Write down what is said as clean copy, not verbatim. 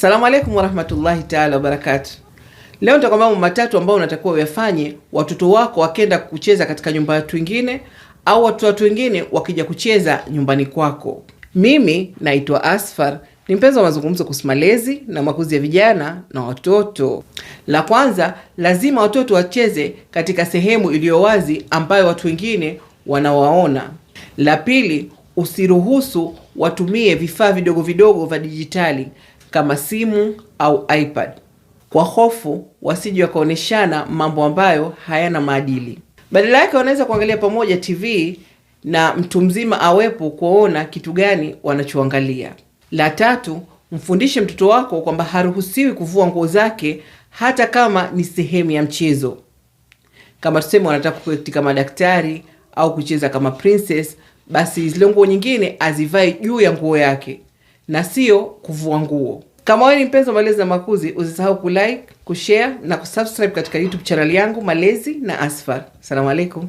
Assalamu alaikum warahmatullahi ta'ala wabarakatuh. Leo nitakwambia mambo matatu ambayo unatakiwa uyafanye watoto wako wakenda kucheza katika nyumba ya watu wengine au watu wengine wakija kucheza nyumbani kwako. Mimi naitwa Asfar, ni mpenzi wa mazungumzo kuhusu malezi na makuzi ya vijana na watoto. La kwanza, lazima watoto wacheze katika sehemu iliyo wazi ambayo watu wengine wanawaona. La pili, usiruhusu watumie vifaa vidogo vidogo vya dijitali kama simu au iPad, kwa hofu wasije wakaoneshana mambo ambayo hayana maadili. Badala yake wanaweza kuangalia pamoja TV na mtu mzima awepo kuona kitu gani wanachoangalia. La tatu, mfundishe mtoto wako kwamba haruhusiwi kuvua nguo zake hata kama ni sehemu ya mchezo. Kama tuseme wanataka kuact kama daktari au kucheza kama princess, basi zile nguo nyingine azivae juu ya nguo yake na sio kuvua nguo. Kama wewe ni mpenzi wa malezi na makuzi, usisahau kulike, kushare na kusubscribe katika YouTube channel yangu Malezi na Asfar. Assalamu alaikum.